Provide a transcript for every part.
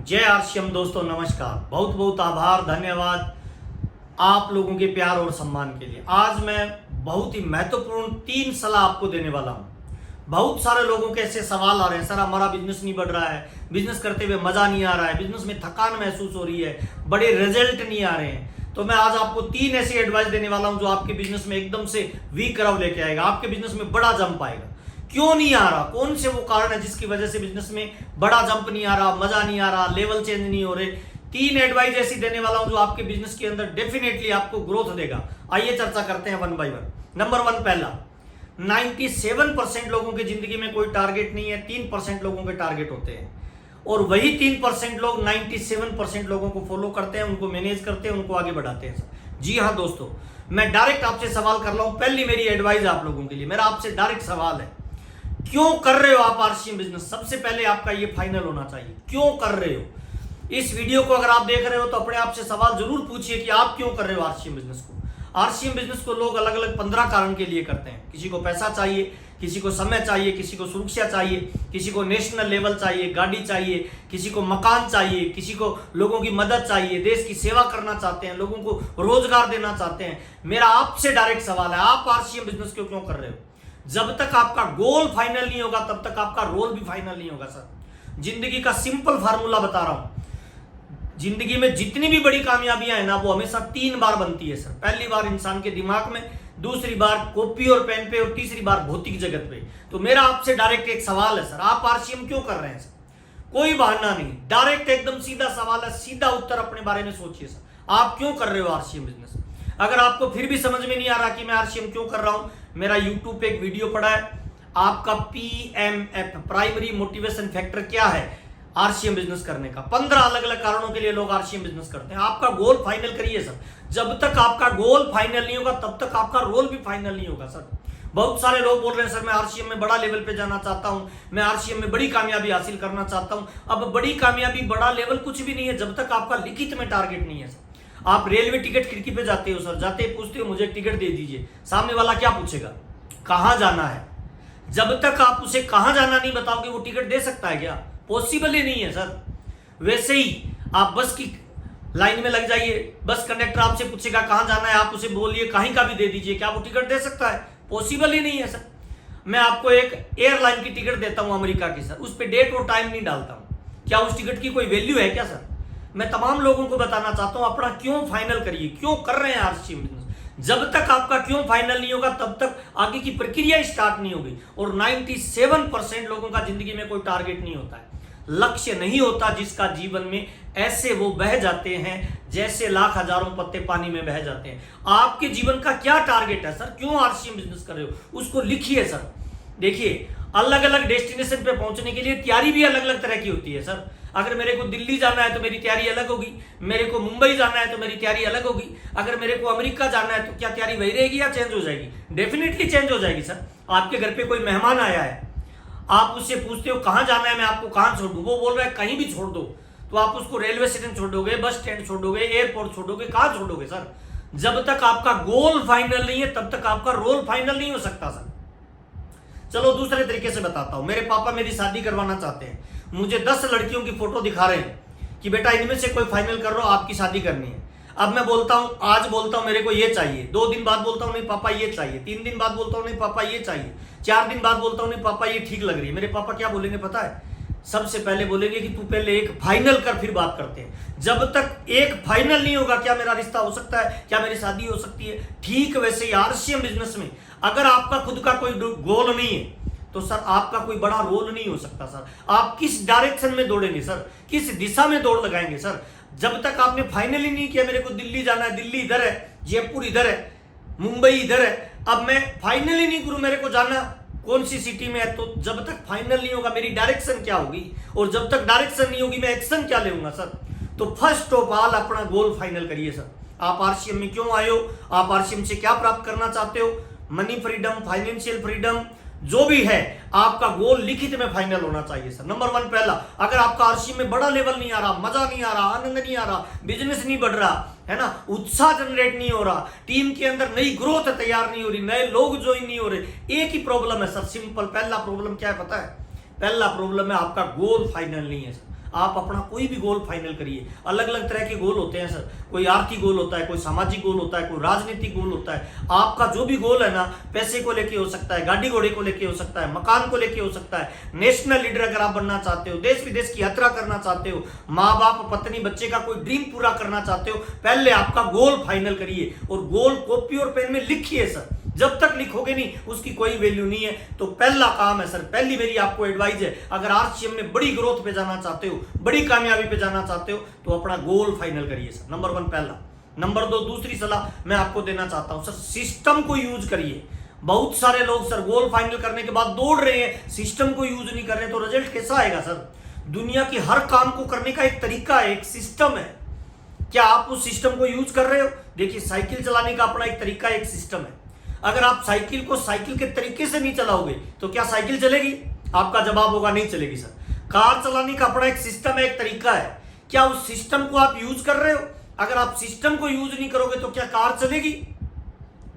जय आरसीएम दोस्तों, नमस्कार। बहुत बहुत आभार, धन्यवाद आप लोगों के प्यार और सम्मान के लिए। आज मैं बहुत ही महत्वपूर्ण 3 सलाह आपको देने वाला हूं। बहुत सारे लोगों के ऐसे सवाल आ रहे हैं, सर हमारा बिजनेस नहीं बढ़ रहा है, बिजनेस करते हुए मजा नहीं आ रहा है, बिजनेस में थकान महसूस हो रही है, बड़े रिजल्ट नहीं आ रहे हैं। तो मैं आज आपको 3 ऐसी एडवाइस देने वाला हूं जो आपके बिजनेस में एकदम से वी कर्व लेके आएगा, आपके बिजनेस में बड़ा जंप आएगा। क्यों नहीं आ रहा, कौन से वो कारण है जिसकी वजह से बिजनेस में बड़ा जंप नहीं आ रहा, मजा नहीं आ रहा, लेवल चेंज नहीं हो रहे। 3 एडवाइस ऐसी देने वाला हूं जो आपके बिजनेस के अंदर डेफिनेटली आपको ग्रोथ देगा। आइए चर्चा करते हैं 1 बाय 1। नंबर 1, पहला, 97% लोगों की जिंदगी में कोई टारगेट नहीं है, 3% लोगों के टारगेट होते हैं। और वही 3% लोग 97% लोगों को फॉलो करते हैं, उनको मैनेज करते हैं, उनको आगे बढ़ाते हैं। जी हाँ दोस्तों, मैं डायरेक्ट आपसे सवाल कर रहा हूं। पहली मेरी एडवाइस आप लोगों के लिए, मेरा आपसे डायरेक्ट सवाल है, क्यों कर रहे हो आप आरसीएम बिजनेस? सबसे पहले आपका ये फाइनल होना चाहिए, क्यों कर रहे हो? इस वीडियो को अगर आप देख रहे हो तो अपने आप से सवाल जरूर पूछिए कि आप क्यों कर रहे हो आरसीएम बिजनेस को। आरसीएम बिजनेस को लोग अलग अलग 15 कारण के लिए करते हैं। किसी को पैसा चाहिए, किसी को समय चाहिए, किसी को सुरक्षा चाहिए, किसी को नेशनल लेवल चाहिए, गाड़ी चाहिए, किसी को मकान चाहिए, किसी को लोगों की मदद चाहिए, देश की सेवा करना चाहते हैं, लोगों को रोजगार देना चाहते हैं। मेरा आपसे डायरेक्ट सवाल है, आप आरसीएम बिजनेस क्यों क्यों कर रहे हो? जब तक आपका गोल फाइनल नहीं होगा तब तक आपका रोल भी फाइनल नहीं होगा। सर जिंदगी का सिंपल फार्मूला बता रहा हूं, जिंदगी में जितनी भी बड़ी कामयाबियां है ना, वो हमेशा 3 बार बनती है सर। पहली बार इंसान के दिमाग में, दूसरी बार कॉपी और पेन पे, और तीसरी बार भौतिक जगत पे। तो मेरा आपसे डायरेक्ट एक सवाल है, सर आप आरसीएम क्यों कर रहे हैं? सर कोई बहाना नहीं, डायरेक्ट एकदम सीधा सवाल है, सीधा उत्तर अपने बारे में सोचिए। सर आप क्यों कर रहे हो आरसीएम बिजनेस? अगर आपको फिर भी समझ में नहीं आ रहा कि मैं आरसीएम क्यों कर रहा हूं, मेरा यूट्यूब पे एक वीडियो पड़ा है, आपका PMF, प्राइमरी मोटिवेशन फैक्टर क्या है आरसीएम बिजनेस करने का। 15 अलग अलग कारणों के लिए लोग आरसीएम बिजनेस करते हैं। आपका गोल फाइनल करिए सर। जब तक आपका गोल फाइनल नहीं होगा तब तक आपका रोल भी फाइनल नहीं होगा। सर बहुत सारे लोग बोल रहे हैं, सर मैं आरसीएम में बड़ा लेवल पे जाना चाहता हूं, मैं आरसीएम में बड़ी कामयाबी हासिल करना चाहता हूं। अब बड़ी कामयाबी, बड़ा लेवल कुछ भी नहीं है जब तक आपका लिखित में टारगेट नहीं है। सर आप रेलवे टिकट खिड़की पे जाते हो, सर जाते ही पूछते हो मुझे टिकट दे दीजिए, सामने वाला क्या पूछेगा? कहां जाना है। जब तक आप उसे कहां जाना नहीं बताओगे वो टिकट दे सकता है क्या? पॉसिबल ही नहीं है सर। वैसे ही आप बस की लाइन में लग जाइए, बस कंडक्टर आपसे पूछेगा कहां जाना है, आप उसे बोलिए कहीं का भी दे दीजिए, क्या वो टिकट दे सकता है? पॉसिबल ही नहीं है सर। मैं आपको एक एयरलाइन की टिकट देता हूं अमेरिका की, सर उस पर डेट और टाइम नहीं डालता हूं, क्या उस टिकट की कोई वैल्यू है क्या? सर मैं तमाम लोगों को बताना चाहता हूं, अपना क्यों फाइनल करिए, क्यों कर रहे हैं आरसीएम बिजनेस। जब तक आपका क्यों फाइनल नहीं होगा तब तक आगे की प्रक्रिया स्टार्ट नहीं होगी। और 97% लोगों का जिंदगी में कोई टारगेट नहीं होता है, लक्ष्य नहीं होता जिसका जीवन में, ऐसे वो बह जाते हैं जैसे लाख हजारों पत्ते पानी में बह जाते हैं। आपके जीवन का क्या टारगेट है सर? क्यों आरसीएम बिजनेस कर रहे हो उसको लिखिए सर। देखिए अलग अलग डेस्टिनेशन पे पहुंचने के लिए तैयारी भी अलग अलग तरह की होती है सर। अगर मेरे को दिल्ली जाना है तो मेरी तैयारी अलग होगी, मेरे को मुंबई जाना है तो मेरी तैयारी अलग होगी, अगर मेरे को अमेरिका जाना है तो क्या तैयारी वही रहेगी या चेंज हो जाएगी? डेफिनेटली चेंज हो जाएगी सर। आपके घर पे कोई मेहमान आया है, आप उससे पूछते हो कहां जाना है, मैं आपको कहां छोड़ दूं, वो बोल रहा है कहीं भी छोड़ दो, तो आप उसको रेलवे स्टेशन छोड़ोगे, बस स्टैंड छोड़ोगे, एयरपोर्ट छोड़ोगे, कहां छोड़ोगे सर? जब तक आपका गोल फाइनल नहीं है तब तक आपका रोल फाइनल नहीं हो सकता सर। चलो दूसरे तरीके से बताता हूं। मेरे पापा मेरी शादी करवाना चाहते हैं, मुझे 10 लड़कियों की फोटो दिखा रहे हैं कि बेटा इनमें से कोई फाइनल कर लो, आपकी शादी करनी है। अब मैं बोलता हूं, आज बोलता हूं मेरे को ये चाहिए, 2 दिन बाद बोलता हूं नहीं पापा ये चाहिए, 3 दिन बाद बोलता हूं नहीं पापा ये चाहिए, 4 दिन बाद बोलता हूं नहीं पापा ये ठीक लग रही है। मेरे पापा क्या बोलेंगे पता है? सबसे पहले बोलेंगे कि तू पहले एक फाइनल कर फिर बात करते हैं। जब तक एक फाइनल नहीं होगा क्या मेरा रिश्ता हो सकता है, क्या मेरी शादी हो सकती है? ठीक वैसे ही आरसीएम बिजनेस में अगर आपका खुद का कोई गोल नहीं है तो सर आपका कोई बड़ा रोल नहीं हो सकता सर। आप किस डायरेक्शन में दौड़ेंगे सर, किस दिशा में दौड़ लगाएंगे सर? जब तक आपने फाइनल ही नहीं किया मेरे को दिल्ली जाना है, दिल्ली इधर है, जयपुर इधर है, मुंबई इधर है, अब मैं फाइनल ही नहीं करूं मेरे को जाना कौन सी सिटी में है, तो जब तक फाइनल नहीं होगा मेरी डायरेक्शन क्या होगी, और जब तक डायरेक्शन नहीं होगी मैं एक्शन क्या लेऊंगा सर? तो फर्स्ट ऑफ ऑल अपना गोल फाइनल करिए सर। आप आरसीएम में क्यों आए हो, आप आरसीएम से क्या प्राप्त करना चाहते हो? मनी फ्रीडम, फाइनेंशियल फ्रीडम, जो भी है आपका गोल लिखित में फाइनल होना चाहिए सर। नंबर 1 पहला, अगर आपका आरसीएम में बड़ा लेवल नहीं आ रहा, मजा नहीं आ रहा, आनंद नहीं आ रहा, बिजनेस नहीं बढ़ रहा है ना, उत्साह जनरेट नहीं हो रहा, टीम के अंदर नई ग्रोथ तैयार नहीं हो रही, नए लोग ज्वाइन नहीं हो रहे, एक ही प्रॉब्लम है सर, सिंपल। पहला प्रॉब्लम क्या है पता है? पहला प्रॉब्लम है आपका गोल फाइनल नहीं है सर। आप अपना कोई भी गोल फाइनल करिए। अलग अलग तरह के गोल होते हैं सर, कोई आर्थिक गोल होता है, कोई सामाजिक गोल होता है, कोई राजनीतिक गोल होता है। आपका जो भी गोल है ना, पैसे को लेके हो सकता है, गाड़ी घोड़े को लेके हो सकता है, मकान को लेके हो सकता है, नेशनल लीडर अगर आप बनना चाहते हो, देश विदेश की यात्रा करना चाहते हो, माँ बाप पत्नी बच्चे का कोई ड्रीम पूरा करना चाहते हो, पहले आपका गोल फाइनल करिए और गोल कॉपी और पेन में लिखिए सर। जब तक लिखोगे नहीं उसकी कोई वैल्यू नहीं है। तो पहला काम है सर, पहली मेरी आपको एडवाइस है, अगर आरसीएम में बड़ी ग्रोथ पे जाना चाहते हो, बड़ी कामयाबी पे जाना चाहते हो, तो अपना गोल फाइनल करिए सर। नंबर 1 पहला। नंबर 2 दूसरी सलाह मैं आपको देना चाहता हूं सर, सिस्टम को यूज करिए। बहुत सारे लोग सर गोल फाइनल करने के बाद दौड़ रहे हैं, सिस्टम को यूज नहीं कर रहे, तो रिजल्ट कैसा आएगा सर? दुनिया की हर काम को करने का एक तरीका है, एक सिस्टम है। क्या आप उस सिस्टम को यूज कर रहे हो? देखिए, साइकिल चलाने का अपना एक तरीका, एक सिस्टम है। अगर आप साइकिल को साइकिल के तरीके से नहीं चलाओगे तो क्या साइकिल चलेगी? आपका जवाब होगा नहीं चलेगी सर। कार चलाने का अपना एक सिस्टम है, एक तरीका है। क्या उस सिस्टम को आप यूज कर रहे हो? अगर आप सिस्टम को यूज नहीं करोगे तो क्या कार चलेगी?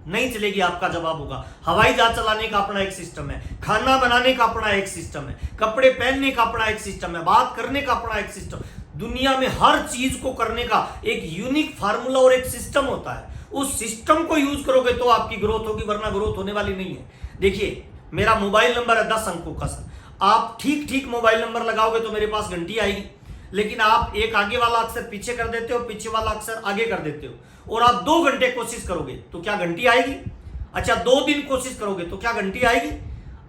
नहीं चलेगी। आपका जवाब होगा हवाई जहाज चलाने का अपना एक सिस्टम है, खाना बनाने का अपना एक सिस्टम है, कपड़े पहनने का अपना एक सिस्टम है, बात करने का अपना एक सिस्टम। दुनिया में हर चीज को करने का एक यूनिक फार्मूला और एक सिस्टम होता है। उस सिस्टम को यूज करोगे तो आपकी ग्रोथ होगी, वरना ग्रोथ होने वाली नहीं है। देखिए, मेरा मोबाइल नंबर है 10 अंकों का सर। आप ठीक ठीक मोबाइल नंबर लगाओगे तो मेरे पास घंटी आएगी, लेकिन आप एक आगे वाला अक्षर पीछे कर देते हो, पीछे वाला अक्षर आगे कर देते हो, और आप 2 घंटे कोशिश करोगे तो क्या घंटी आएगी? अच्छा, 2 दिन कोशिश करोगे तो क्या घंटी आएगी?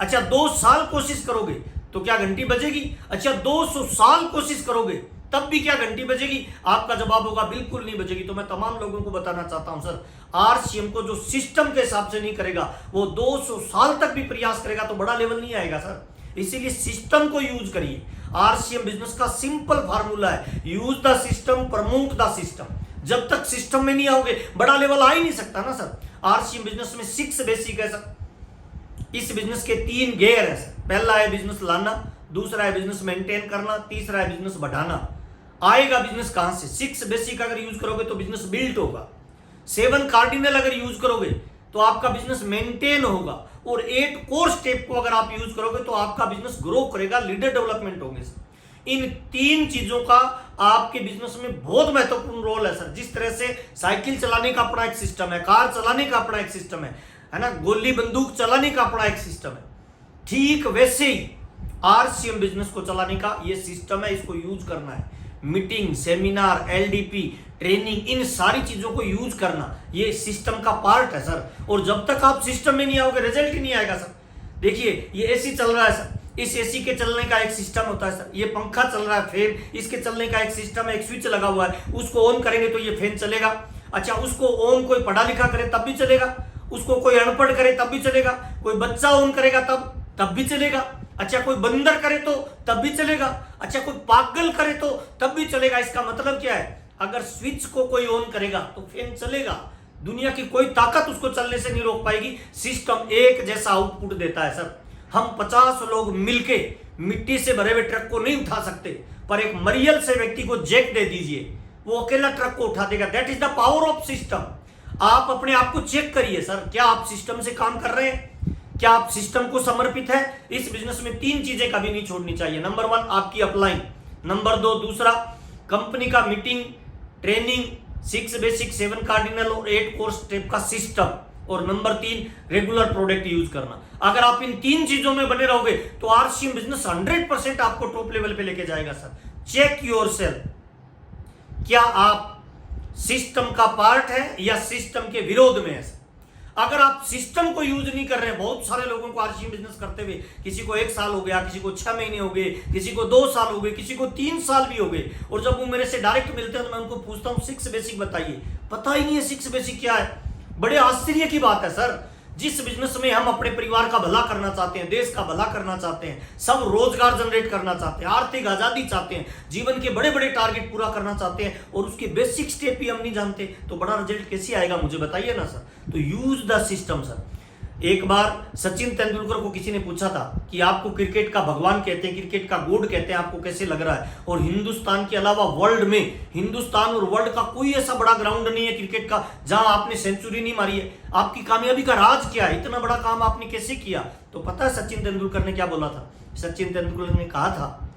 अच्छा, 2 साल कोशिश करोगे तो क्या घंटी बजेगी? अच्छा, 200 साल कोशिश करोगे तब भी क्या घंटी बजेगी? आपका जवाब होगा बिल्कुल नहीं बजेगी। तो मैं तमाम लोगों को बताना चाहता हूं सर, आरसीएम को जो सिस्टम के हिसाब से नहीं करेगा, वो 200 साल तक भी प्रयास करेगा तो बड़ा लेवल नहीं आएगा सर। इसीलिए सिस्टम को यूज करिए। आरसीएम बिजनेस का सिंपल फार्मूला है, use the system, promote the system. जब तक सिस्टम में नहीं आओगे बड़ा लेवल आ ही नहीं सकता ना सर। आरसीएम बिजनेस में 6 बेसिक है सर। इस बिजनेस के 3 गियर है सर। पहला है बिजनेस लाना, दूसरा है बिजनेस मेंटेन करना, तीसरा है बिजनेस बढ़ाना। आएगा बिजनेस कहां से? 6 बेसिक अगर यूज करोगे तो बिजनेस बिल्ट होगा, 7 कार्डिनल अगर यूज करोगे तो आपका बिजनेस मेंटेन होगा, और 8 कोर स्टेप को अगर आप यूज करोगे तो आपका बिजनेस ग्रो करेगा, लीडर डेवलपमेंट होंगे सर। इन 3 चीजों का आपके बिजनेस में बहुत महत्वपूर्ण रोल है सर। जिस तरह से साइकिल चलाने का अपना एक सिस्टम है, कार चलाने का अपना एक सिस्टम है ना, गोली बंदूक चलाने का अपना एक सिस्टम है, ठीक वैसे ही आरसीएम बिजनेस को चलाने का ये सिस्टम है। इसको यूज करना है। मीटिंग, सेमिनार, एलडीपी, ट्रेनिंग, इन सारी चीजों को यूज करना ये सिस्टम का पार्ट है सर। और जब तक आप सिस्टम में नहीं आओगे रिजल्ट ही नहीं आएगा सर। देखिए, ये एसी चल रहा है सर, इस एसी के चलने का एक सिस्टम होता है सर। ये पंखा चल रहा है, फैन, इसके चलने का एक सिस्टम है, एक स्विच लगा हुआ है, उसको ऑन करेंगे तो ये फैन चलेगा। अच्छा, उसको ऑन कोई पढ़ा लिखा करे तब भी चलेगा, उसको कोई अनपढ़ करे तब भी चलेगा, कोई बच्चा ऑन करेगा तब भी चलेगा। अच्छा, कोई बंदर करे तो तब भी चलेगा। अच्छा, कोई पागल करे तो तब भी चलेगा। इसका मतलब क्या है? अगर स्विच को कोई ऑन करेगा तो फैन चलेगा। दुनिया की कोई ताकत उसको चलने से नहीं रोक पाएगी। सिस्टम एक जैसा आउटपुट देता है सर। हम 50 लोग मिलके मिट्टी से भरे हुए ट्रक को नहीं उठा सकते, पर एक मरियल से व्यक्ति को जैक दे दीजिए, वो अकेला ट्रक को उठा देगा। That is the power of system. आप अपने आप को चेक करिए सर, क्या आप सिस्टम से काम कर रहे हैं? क्या आप सिस्टम को समर्पित है? इस बिजनेस में 3 चीजें कभी नहीं छोड़नी चाहिए। नंबर 1 आपकी अपलाइन, नंबर 2 दूसरा कंपनी का मीटिंग, ट्रेनिंग, 6 बेसिक, 7 कार्डिनल और 8 कोर स्टेप का सिस्टम, और नंबर 3 रेगुलर प्रोडक्ट यूज करना। अगर आप इन 3 चीजों में बने रहोगे तो आरसीएम बिजनेस 100% आपको टॉप लेवल पे लेके जाएगा सर। चेक योरसेल्फ, क्या आप सिस्टम का पार्ट है या सिस्टम के विरोध में है सर? अगर आप सिस्टम को यूज नहीं कर रहे हैं, बहुत सारे लोगों को आरसीएम बिजनेस करते हुए किसी को 1 साल हो गया, किसी को 6 महीने हो गए, किसी को 2 साल हो गए, किसी को 3 साल भी हो गए, और जब वो मेरे से डायरेक्ट मिलते हैं तो मैं उनको पूछता हूं 6 बेसिक बताइए, पता ही नहीं है 6 बेसिक क्या है। बड़े आश्चर्य की बात है सर। जिस बिजनेस में हम अपने परिवार का भला करना चाहते हैं, देश का भला करना चाहते हैं, सब रोजगार जनरेट करना चाहते हैं, आर्थिक आजादी चाहते हैं, जीवन के बड़े बड़े टारगेट पूरा करना चाहते हैं, और उसके बेसिक स्टेप भी हम नहीं जानते, तो बड़ा रिजल्ट कैसे आएगा मुझे बताइए ना सर। तो यूज द सिस्टम सर। एक बार सचिन तेंदुलकर को किसी ने पूछा था कि आपको क्रिकेट का भगवान कहते हैं, क्रिकेट का गॉड कहते हैं, आपको कैसे लग रहा है? और हिंदुस्तान के अलावा वर्ल्ड में, हिंदुस्तान और वर्ल्ड का कोई ऐसा बड़ा ग्राउंड नहीं है क्रिकेट का जहां आपने सेंचुरी नहीं मारी है। आपकी कामयाबी का राज क्या है? इतना बड़ा काम आपने कैसे किया? तो पता है सचिन तेंदुलकर ने क्या बोला था? सचिन तेंदुलकर ने कहा था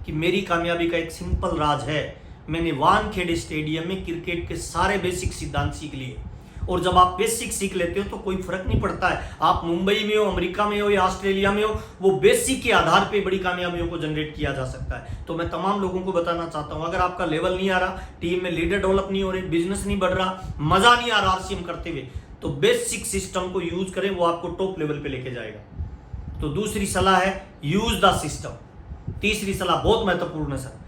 कि मेरी कामयाबी का एक सिंपल राज है, मैंने वानखेड़े स्टेडियम में क्रिकेट के सारे बेसिक सिद्धांत सीख लिए। और जब आप बेसिक सीख लेते हो तो कोई फर्क नहीं पड़ता है आप मुंबई में हो, अमेरिका में हो या ऑस्ट्रेलिया में हो, वो बेसिक के आधार पे बड़ी कामयाबियों को जनरेट किया जा सकता है। तो मैं तमाम लोगों को बताना चाहता हूं, अगर आपका लेवल नहीं आ रहा, टीम में लीडर डेवलप नहीं हो रहे, बिजनेस नहीं बढ़ रहा, मजा नहीं आ रहा आरसीएम करते हुए, तो बेसिक सिस्टम को यूज करें, वो आपको टॉप लेवल पे लेके जाएगा। तो दूसरी सलाह है यूज द सिस्टम। तीसरी सलाह बहुत महत्वपूर्ण है सर,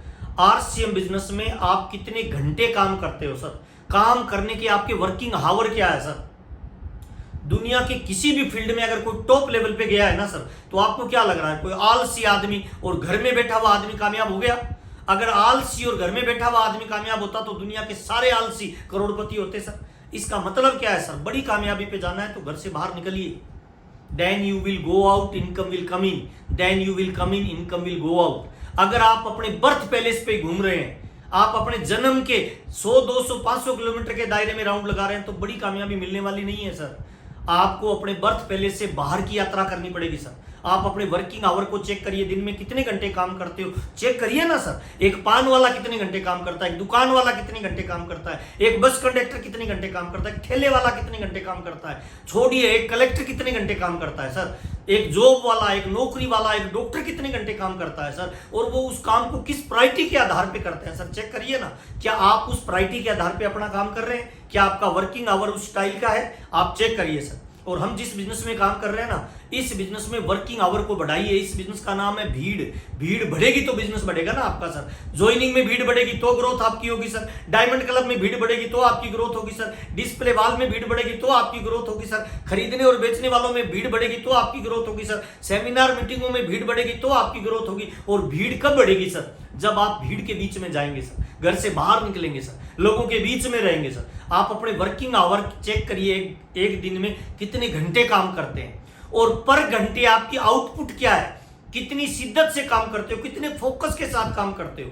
आरसीएम बिजनेस में आप कितने घंटे काम करते हो सर, काम करने के आपके वर्किंग आवर क्या है सर। दुनिया के किसी भी फील्ड में अगर कोई टॉप लेवल पे गया है ना सर, तो आपको क्या लग रहा है, कोई आलसी आदमी और घर में बैठा हुआ आदमी कामयाब हो गया? अगर आलसी और घर में बैठा हुआ आदमी कामयाब होता तो दुनिया के सारे आलसी करोड़पति होते सर। इसका मतलब क्या है सर, बड़ी कामयाबी पे जाना है तो घर से बाहर निकलिए। Then you will go out, income will come in, then you will come in, income will go out. अगर आप अपने बर्थ पैलेस पे घूम रहे हैं, आप अपने जन्म के 100, 200, 500 किलोमीटर के दायरे में राउंड लगा रहे हैं, तो बड़ी कामयाबी मिलने वाली नहीं है सर। आपको अपने बर्थ पैलेस से बाहर की यात्रा करनी पड़ेगी सर। आप अपने वर्किंग आवर को चेक करिए, दिन में कितने घंटे काम करते हो, चेक करिए ना सर। एक पान वाला कितने घंटे काम करता है, एक दुकान वाला कितने घंटे काम करता है, एक बस कंडक्टर कितने घंटे काम करता है, एक ठेले वाला कितने घंटे काम करता है, छोड़िए एक कलेक्टर कितने घंटे काम करता है सर, एक जॉब वाला, एक नौकरी वाला, एक डॉक्टर कितने घंटे काम करता है सर, और वो उस काम को किस प्रायोरिटी के आधार पे करते हैं सर। चेक करिए ना, क्या आप उस प्रायोरिटी के आधार पे अपना काम कर रहे हैं, क्या आपका वर्किंग आवर उस स्टाइल का है, आप चेक करिए सर। और हम जिस बिजनेस में काम कर रहे हैं ना, इस बिजनेस में वर्किंग आवर को बढ़ाइए। इस बिजनेस का नाम है भीड़। भीड़ बढ़ेगी तो बिजनेस बढ़ेगा ना आपका सर। ज्वाइनिंग में भीड़ बढ़ेगी तो ग्रोथ आपकी होगी सर। डायमंड क्लब में भीड़ बढ़ेगी तो आपकी ग्रोथ होगी सर। डिस्प्ले वॉल में भीड़ बढ़ेगी तो आपकी ग्रोथ होगी सर। खरीदने और बेचने वालों में भीड़ बढ़ेगी तो आपकी ग्रोथ होगी सर। सेमिनार मीटिंगों में भीड़ बढ़ेगी तो आपकी ग्रोथ होगी। और भीड़ कब बढ़ेगी सर, जब आप भीड़ के बीच में जाएंगे सर, घर से बाहर निकलेंगे सर, लोगों के बीच में रहेंगे सर। आप अपने वर्किंग आवर चेक करिए, एक दिन में कितने घंटे काम करते हैं और पर घंटे आपकी आउटपुट क्या है, कितनी शिद्दत से काम करते हो, कितने फोकस के साथ काम करते हो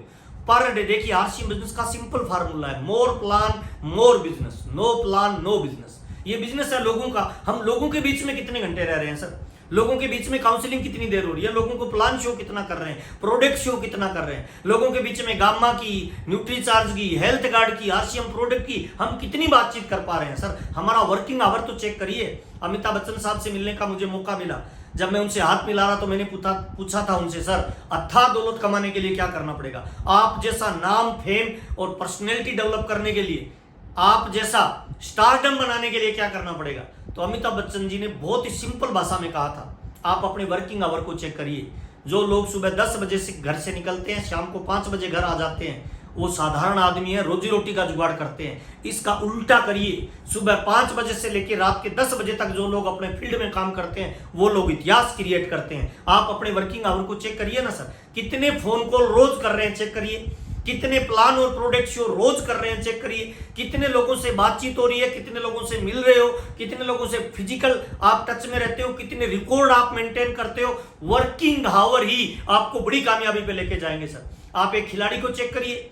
पर डे। देखिए आरसीएम बिजनेस का सिंपल फार्मूला है, more plan more business, no plan no business. ये बिजनेस है लोगों का। हम लोगों के बीच में कितने घंटे रह रहे हैं सर, लोगों के बीच में काउंसलिंग कितनी देर हो रही है, लोगों को प्लान शो कितना कर रहे हैं, प्रोडक्ट शो कितना कर रहे हैं, लोगों के बीच में गामा की, न्यूट्रीचार्ज की, हेल्थ गार्ड की, आरसीएम प्रोडक्ट की हम कितनी बातचीत कर पा रहे हैं सर। हमारा वर्किंग आवर तो चेक करिए। अमिताभ बच्चन साहब से मिलने का मुझे मौका मिला। जब मैं उनसे हाथ मिला रहा तो मैंने पूछा था उनसे, सर अथाह दौलत कमाने के लिए क्या करना पड़ेगा, आप जैसा नाम, फेम और पर्सनैलिटी डेवलप करने के लिए, आप जैसा स्टारडम बनाने के लिए क्या करना पड़ेगा। तो अमिताभ बच्चन जी ने बहुत ही सिंपल भाषा में कहा था, आप अपने वर्किंग आवर को चेक करिए। जो लोग सुबह 10 बजे से घर से निकलते हैं, शाम को 5 बजे घर आ जाते हैं, वो साधारण आदमी है, रोजी रोटी का जुगाड़ करते हैं। इसका उल्टा करिए, सुबह 5 बजे से लेकर रात के 10 बजे तक जो लोग अपने फील्ड में काम करते हैं, वो लोग इतिहास क्रिएट करते हैं। आप अपने वर्किंग आवर को चेक करिए ना सर, कितने फोन कॉल रोज कर रहे हैं, चेक करिए, कितने प्लान और प्रोडक्ट शो रोज कर रहे हैं, चेक करिए, कितने लोगों से बातचीत हो रही है, कितने लोगों से मिल रहे हो, कितने लोगों से फिजिकल आप टच में रहते हो, कितने रिकॉर्ड आप मेंटेन करते हो। वर्किंग आवर ही आपको बड़ी कामयाबी पे लेके जाएंगे सर। आप एक खिलाड़ी को चेक करिए,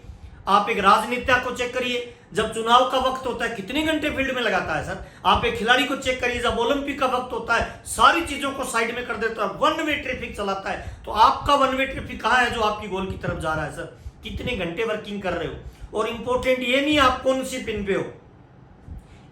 आप एक राजनीतिज्ञ को चेक करिए, जब चुनाव का वक्त होता है कितने घंटे फील्ड में लगाता है सर। आप एक खिलाड़ी को चेक करिए, जब ओलंपिक का वक्त होता है सारी चीजों को साइड में कर देता है, वन वे ट्रैफिक चलाता है। तो आपका वन वे ट्रैफिक कहां है जो आपकी गोल की तरफ जा रहा है सर, कितने घंटे वर्किंग कर रहे हो। और इंपॉर्टेंट ये नहीं आप कौन सी पिन पे हो,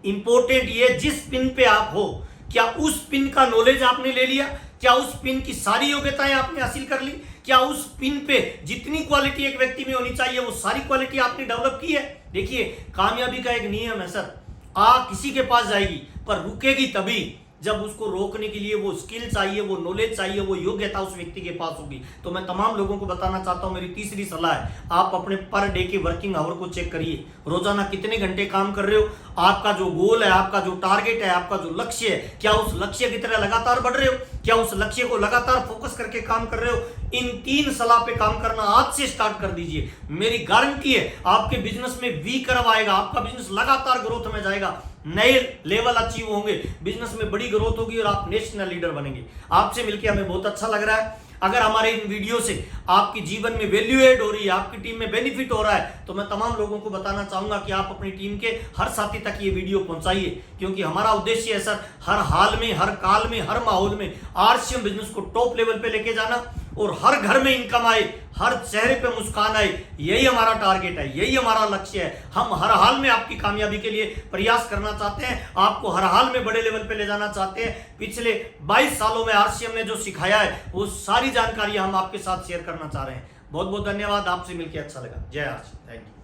इंपॉर्टेंट ये जिस पिन पे आप हो, क्या उस पिन का नॉलेज आपने ले लिया, क्या उस पिन की सारी योग्यताएं आपने हासिल कर ली, क्या उस पिन पे जितनी क्वालिटी एक व्यक्ति में होनी चाहिए वो सारी क्वालिटी आपने डेवलप की है। देखिए कामयाबी का एक नियम है सर, आग किसी के पास जाएगी पर रुकेगी तभी जब उसको रोकने के लिए वो स्किल चाहिए, वो नॉलेज चाहिए, वो योग्यता उस व्यक्ति के पास होगी। तो मैं तमाम लोगों को बताना चाहता हूं, मेरी तीसरी सलाह है, आप अपने पर डे के वर्किंग आवर को चेक करिए। रोजाना कितने घंटे काम कर रहे हो, आपका जो गोल है, आपका जो टारगेट है, आपका जो लक्ष्य है, क्या उस लक्ष्य की तरह लगातार बढ़ रहे हो, क्या उस लक्ष्य को लगातार फोकस करके काम कर रहे हो। इन 3 सलाह पे काम करना आज से स्टार्ट कर दीजिए। मेरी गारंटी है आपके बिजनेस में वी कर्व आएगा, आपका बिजनेस लगातार ग्रोथ में जाएगा, नए लेवल अचीव होंगे, बिजनेस में बड़ी ग्रोथ होगी और आप नेशनल लीडर बनेंगे। आपसे मिलकर हमें बहुत अच्छा लग रहा है। अगर हमारे इन वीडियो से आपकी जीवन में वैल्यू एड हो रही है, आपकी टीम में बेनिफिट हो रहा है, तो मैं तमाम लोगों को बताना चाहूंगा कि आप अपनी टीम के हर साथी तक ये वीडियो पहुंचाइए, क्योंकि हमारा उद्देश्य है सर हर हाल में, हर काल में, हर माहौल में आरसीएम बिजनेस को टॉप लेवल पे लेके जाना और हर घर में इनकम आए, हर चेहरे पे मुस्कान आए। यही हमारा टारगेट है, यही हमारा लक्ष्य है। हम हर हाल में आपकी कामयाबी के लिए प्रयास करना चाहते हैं, आपको हर हाल में बड़े लेवल पे ले जाना चाहते हैं। पिछले 22 सालों में आरसीएम ने जो सिखाया है वो सारी जानकारी हम आपके साथ शेयर करना चाह रहे हैं। बहुत बहुत धन्यवाद, आपसे मिलकर अच्छा लगा। जय आरसीएम, थैंक यू।